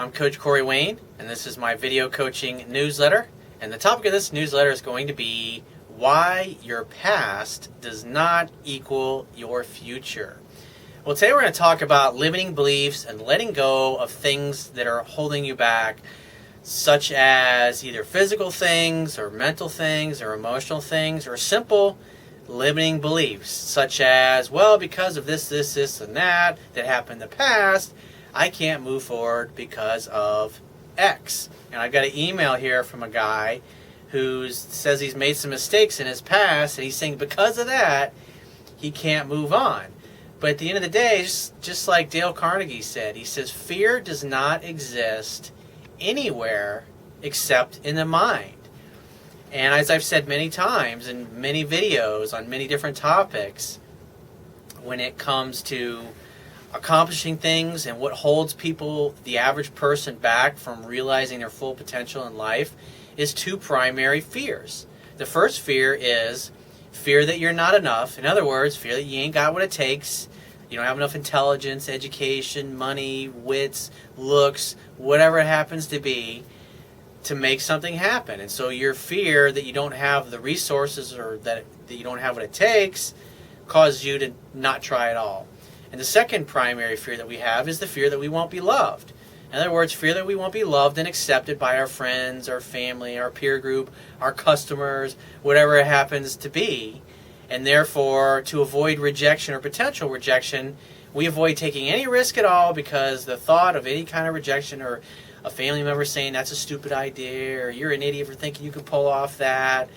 I'm Coach Corey Wayne, and this is my video coaching newsletter. And the topic of this newsletter is going to be why your past does not equal your future. Well, today we're going to talk about limiting beliefs and letting go of things that are holding you back, such as either physical things or mental things or emotional things or simple limiting beliefs, such as, well, because of this, and that happened in the past, I can't move forward because of X. And I've got an email here from a guy who says he's made some mistakes in his past, and he's saying because of that, he can't move on. But at the end of the day, just like Dale Carnegie said, he says, fear does not exist anywhere except in the mind. And as I've said many times in many videos on many different topics, when it comes to accomplishing things and what holds people, the average person, back from realizing their full potential in life is two primary fears. The first fear is fear that you're not enough. In other words, fear that you ain't got what it takes. You don't have enough intelligence, education, money, wits, looks, whatever it happens to be, to make something happen. And so your fear that you don't have the resources or that you don't have what it takes causes you to not try at all. And the second primary fear that we have is the fear that we won't be loved. In other words, fear that we won't be loved and accepted by our friends, our family, our peer group, our customers, whatever it happens to be. And therefore, to avoid rejection or potential rejection, we avoid taking any risk at all because the thought of any kind of rejection or a family member saying that's a stupid idea or you're an idiot for thinking you could pull off that.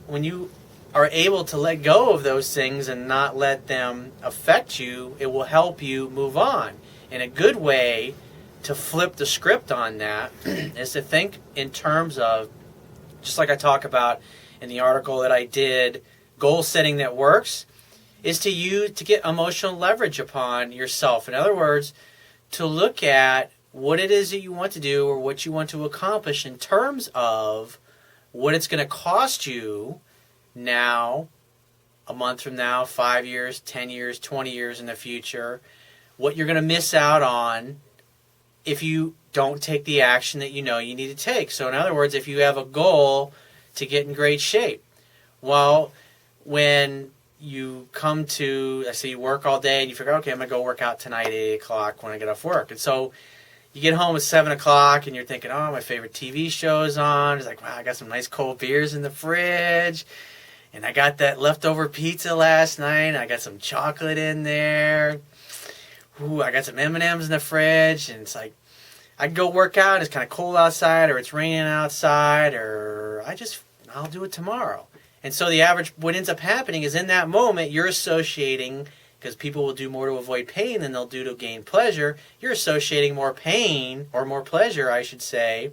When you are able to let go of those things and not let them affect you, it will help you move on. And a good way to flip the script on that is to think in terms of, just like I talk about in the article that I did, goal setting that works, is to get emotional leverage upon yourself. In other words, to look at what it is that you want to do or what you want to accomplish in terms of what it's going to cost you now, a month from now, 5 years, 10 years, 20 years in the future, what you're going to miss out on if you don't take the action that you know you need to take. So in other words, if you have a goal to get in great shape, well, when you come to, let's say you work all day and you figure, okay, I'm going to go work out tonight at 8 o'clock when I get off work. And so you get home at 7 o'clock and you're thinking, oh, my favorite TV show is on. It's like, wow, I got some nice cold beers in the fridge. And I got that leftover pizza last night. And I got some chocolate in there. Ooh, I got some M&Ms in the fridge. And it's like, I can go work out. It's kind of cold outside or it's raining outside or I'll do it tomorrow. And so what ends up happening is in that moment, you're associating, because people will do more to avoid pain than they'll do to gain pleasure, you're associating more pain, or more pleasure, I should say,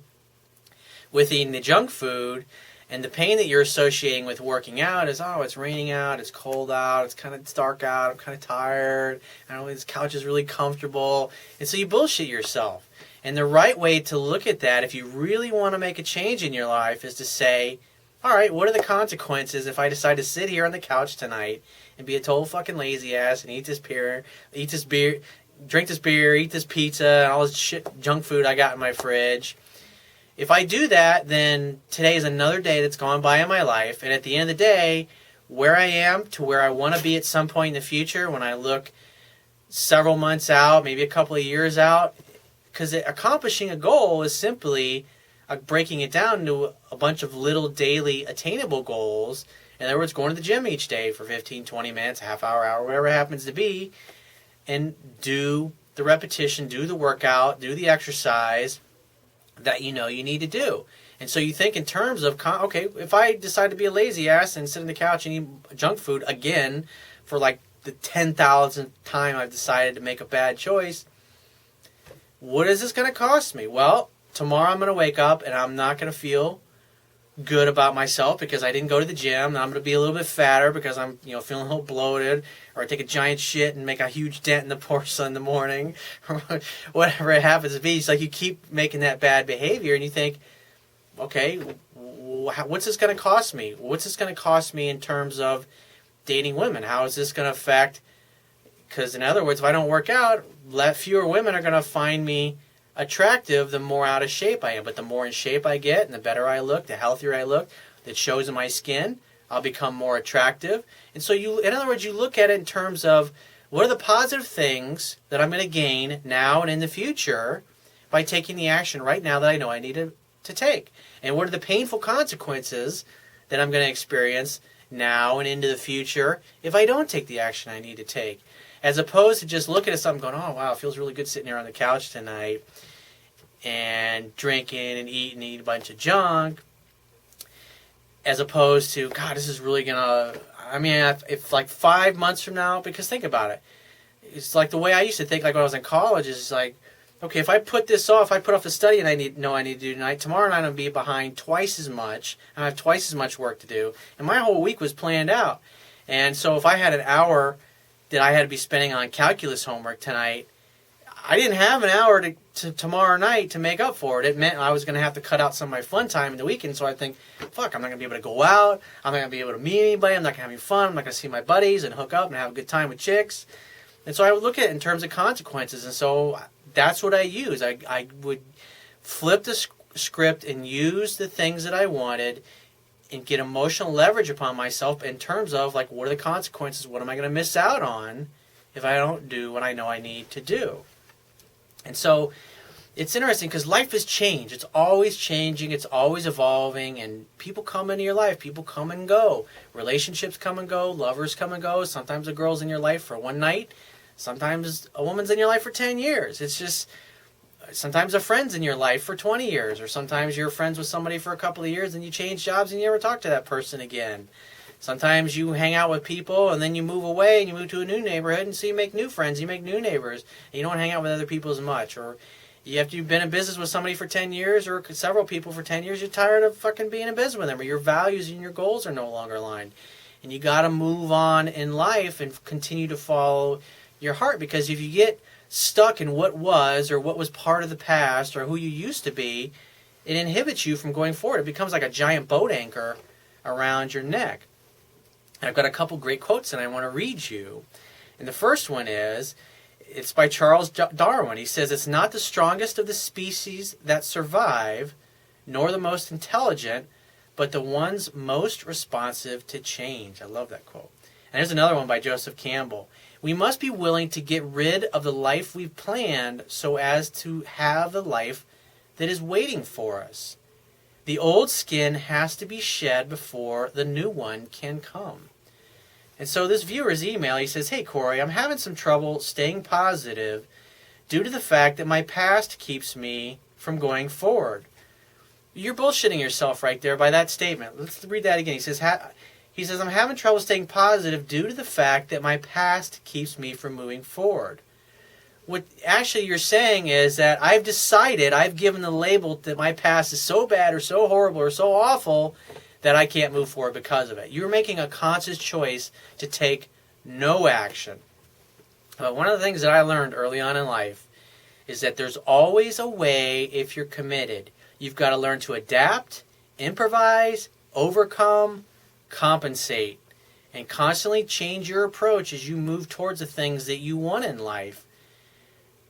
with eating the junk food. And the pain that you're associating with working out is, oh, it's raining out, it's cold out, it's dark out, I'm kind of tired, I don't know, this couch is really comfortable. And so you bullshit yourself. And the right way to look at that, if you really want to make a change in your life, is to say, all right, what are the consequences if I decide to sit here on the couch tonight and be a total fucking lazy ass and eat this beer, drink this beer, eat this pizza, and all this shit junk food I got in my fridge? If I do that, then today is another day that's gone by in my life. And at the end of the day, where I am to where I want to be at some point in the future, when I look several months out, maybe a couple of years out, because accomplishing a goal is simply breaking it down into a bunch of little daily attainable goals. In other words, going to the gym each day for 15, 20 minutes, half hour, whatever it happens to be, and do the repetition, do the workout, do the exercise that you know you need to do. And so you think in terms of, okay, if I decide to be a lazy ass and sit on the couch and eat junk food again for like the 10,000th time I've decided to make a bad choice, what is this going to cost me? Well, tomorrow I'm going to wake up and I'm not going to feel good about myself because I didn't go to the gym. And I'm going to be a little bit fatter because I'm feeling a little bloated, or I take a giant shit and make a huge dent in the porcelain in the morning, or whatever it happens to be. It's like you keep making that bad behavior and you think, okay, what's this going to cost me? What's this going to cost me in terms of dating women? How is this going to affect? Because in other words, if I don't work out, fewer women are going to find me attractive, the more out of shape I am. But the more in shape I get and the better I look, the healthier I look, that shows in my skin, I'll become more attractive. And so in other words, you look at it in terms of what are the positive things that I'm going to gain now and in the future by taking the action right now that I know I need to take. And what are the painful consequences that I'm going to experience now and into the future if I don't take the action I need to take. As opposed to just looking at something going, oh, wow, it feels really good sitting here on the couch tonight and drinking and eating a bunch of junk. As opposed to, God, this is really going to, I mean, if like 5 months from now, because think about it. It's like the way I used to think, like when I was in college, is like, okay, if I put this off, I put off the study and I need to do tonight, tomorrow night I'm going to be behind twice as much, and I have twice as much work to do. And my whole week was planned out. And so if I had an hour that I had to be spending on calculus homework tonight, I didn't have an hour to tomorrow night to make up for it. It meant I was going to have to cut out some of my fun time in the weekend. So I think, fuck, I'm not going to be able to go out. I'm not going to be able to meet anybody. I'm not going to have any fun. I'm not going to see my buddies and hook up and have a good time with chicks. And so I would look at it in terms of consequences. And so that's what I use. I would flip the script and use the things that I wanted and get emotional leverage upon myself in terms of, like, what are the consequences? What am I going to miss out on if I don't do what I know I need to do? And so it's interesting because life has changed. It's always changing. It's always evolving. And people come into your life. People come and go. Relationships come and go. Lovers come and go. Sometimes a girl's in your life for one night. Sometimes a woman's in your life for 10 years. It's just, sometimes a friend's in your life for 20 years. Or sometimes you're friends with somebody for a couple of years and you change jobs and you never talk to that person again. Sometimes you hang out with people and then you move away and you move to a new neighborhood and so you make new friends, you make new neighbors, and you don't hang out with other people as much. Or you've been in business with somebody for 10 years or several people for 10 years, you're tired of fucking being in business with them, or your values and your goals are no longer aligned. And you got to move on in life and continue to follow your heart, because if you get stuck in what was or what was part of the past or who you used to be, it inhibits you from going forward. It becomes like a giant boat anchor around your neck. And I've got a couple great quotes that I want to read you. And the first one is, it's by Charles Darwin. He says, "It's not the strongest of the species that survive, nor the most intelligent, but the ones most responsive to change." I love that quote. And there's another one by Joseph Campbell. "We must be willing to get rid of the life we've planned so as to have the life that is waiting for us. The old skin has to be shed before the new one can come." And so this viewer's email, he says, "Hey Corey, I'm having some trouble staying positive due to the fact that my past keeps me from going forward." You're bullshitting yourself right there by that statement. Let's read that again. He says, "I'm having trouble staying positive due to the fact that my past keeps me from moving forward." What actually you're saying is that I've decided, I've given the label that my past is so bad or so horrible or so awful that I can't move forward because of it. You're making a conscious choice to take no action. But one of the things that I learned early on in life is that there's always a way if you're committed. You've got to learn to adapt, improvise, overcome, compensate, and constantly change your approach as you move towards the things that you want in life.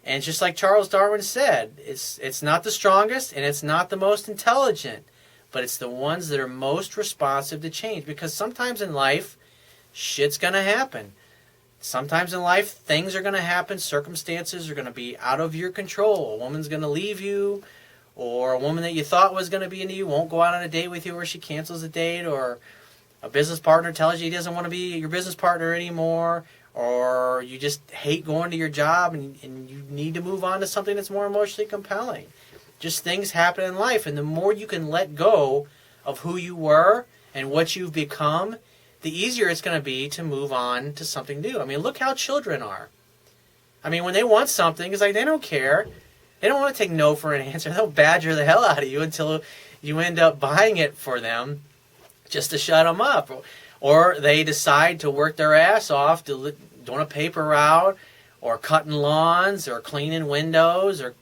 And just like Charles Darwin said, it's not the strongest and it's not the most intelligent, but it's the ones that are most responsive to change. Because sometimes in life, shit's going to happen. Sometimes in life, things are going to happen. Circumstances are going to be out of your control. A woman's going to leave you, or a woman that you thought was going to be into you won't go out on a date with you, or she cancels the date, or a business partner tells you he doesn't want to be your business partner anymore, or you just hate going to your job and you need to move on to something that's more emotionally compelling. Just things happen in life, and the more you can let go of who you were and what you've become, the easier it's going to be to move on to something new. I mean, look how children are. I mean, when they want something, it's like they don't care. They don't want to take no for an answer. They'll badger the hell out of you until you end up buying it for them just to shut them up. Or they decide to work their ass off doing a paper route, or cutting lawns, or cleaning windows, or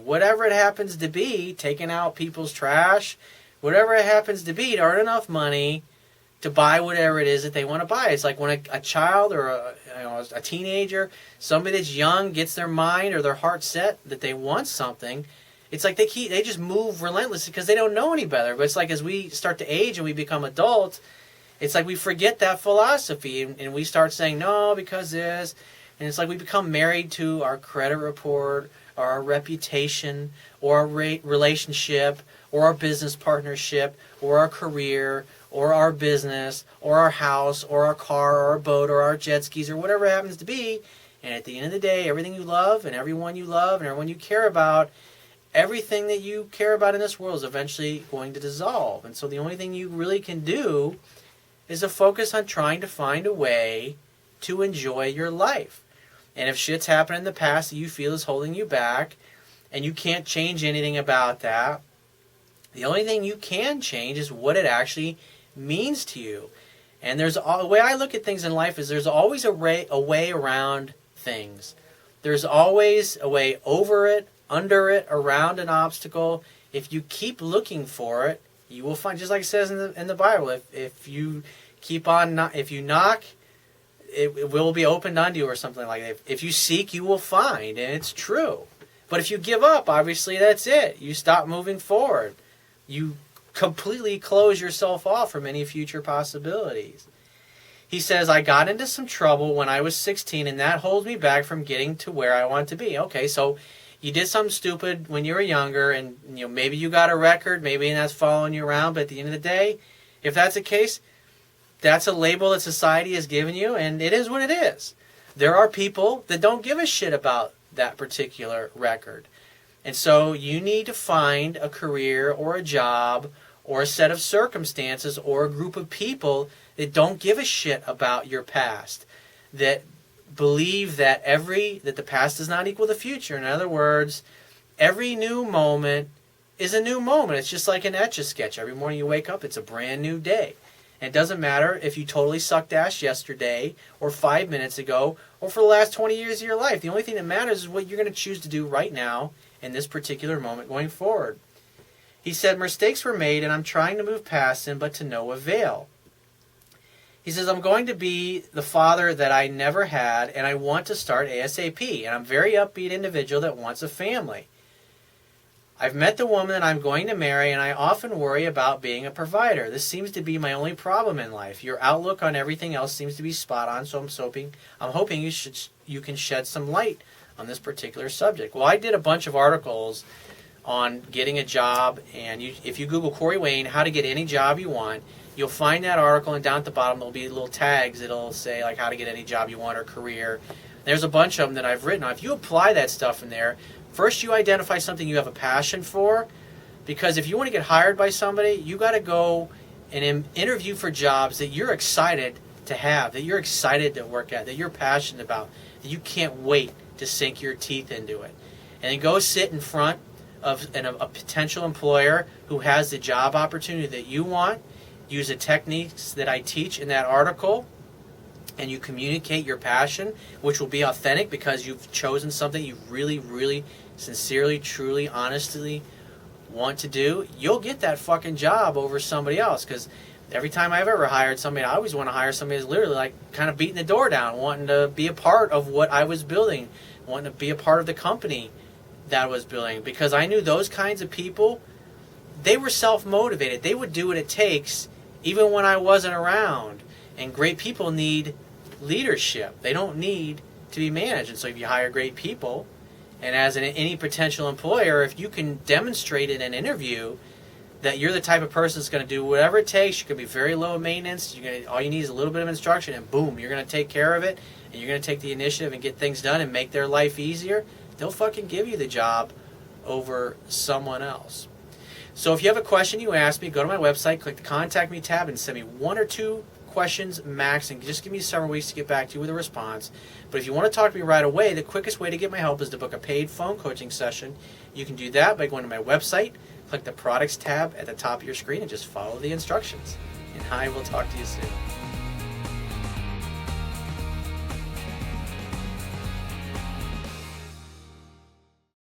whatever it happens to be, taking out people's trash, whatever it happens to be, to earn enough money to buy whatever it is that they want to buy. It's like when a child or a teenager, somebody that's young, gets their mind or their heart set that they want something. It's like they just move relentlessly because they don't know any better. But it's like as we start to age and we become adults, it's like we forget that philosophy and we start saying, no, because this. And it's like we become married to our credit report or our reputation or our relationship or our business partnership or our career or our business or our house or our car or our boat or our jet skis or whatever it happens to be. And at the end of the day, everything you love and everyone you love and everyone you care about, everything that you care about in this world is eventually going to dissolve. And so the only thing you really can do is to focus on trying to find a way to enjoy your life. And if shit's happened in the past that you feel is holding you back and you can't change anything about that, the only thing you can change is what it actually means to you. And the way I look at things in life is there's always a way around things. There's always a way over it, under it, around an obstacle. If you keep looking for it, you will find, just like it says in the Bible, if you keep on, if you knock, it will be opened unto you or something like that. If you seek, you will find, and it's true. But if you give up, obviously that's it. You stop moving forward. You completely close yourself off from any future possibilities. He says, I got into some trouble when I was 16, and that holds me back from getting to where I want to be. Okay, so you did something stupid when you were younger, and maybe you got a record, maybe that's following you around, but at the end of the day, if that's the case, that's a label that society has given you, and it is what it is. There are people that don't give a shit about that particular record. And so you need to find a career or a job or a set of circumstances or a group of people that don't give a shit about your past, that believe that the past does not equal the future. In other words, every new moment is a new moment. It's just like an Etch-a-Sketch. Every morning you wake up, it's a brand new day. And it doesn't matter if you totally sucked ass yesterday or 5 minutes ago or for the last 20 years of your life. The only thing that matters is what you're going to choose to do right now in this particular moment going forward. He said, mistakes were made and I'm trying to move past them, but to no avail. He says, I'm going to be the father that I never had and I want to start ASAP. And I'm a very upbeat individual that wants a family. I've met the woman that I'm going to marry, and I often worry about being a provider. This seems to be my only problem in life. Your outlook on everything else seems to be spot on, so I'm hoping you can shed some light on this particular subject. Well, I did a bunch of articles on getting a job, and if you Google Corey Wayne, how to get any job you want, you'll find that article, and down at the bottom there'll be little tags that'll say like how to get any job you want or career. There's a bunch of them that I've written on. If you apply that stuff in there, first, you identify something you have a passion for, because if you want to get hired by somebody, you got to go and interview for jobs that you're excited to have, that you're excited to work at, that you're passionate about, that you can't wait to sink your teeth into it. And then go sit in front of a potential employer who has the job opportunity that you want, use the techniques that I teach in that article, and you communicate your passion, which will be authentic because you've chosen something you really, really sincerely, truly, honestly want to do, you'll get that fucking job over somebody else. Because every time I've ever hired somebody, I always want to hire somebody who's literally like kind of beating the door down, wanting to be a part of what I was building, wanting to be a part of the company that I was building. Because I knew those kinds of people, they were self-motivated. They would do what it takes even when I wasn't around. And great people need leadership. They don't need to be managed. And so if you hire great people, and as any potential employer, if you can demonstrate in an interview that you're the type of person that's going to do whatever it takes, you can be very low maintenance, all you need is a little bit of instruction, and boom, you're going to take care of it, and you're going to take the initiative and get things done and make their life easier, they'll fucking give you the job over someone else. So if you have a question you ask me, go to my website, click the Contact Me tab, and send me 1 or 2 questions max, and just give me several weeks to get back to you with a response. But if you want to talk to me right away, the quickest way to get my help is to book a paid phone coaching session. You can do that by going to my website, click the Products tab at the top of your screen, and just follow the instructions. And I will talk to you soon.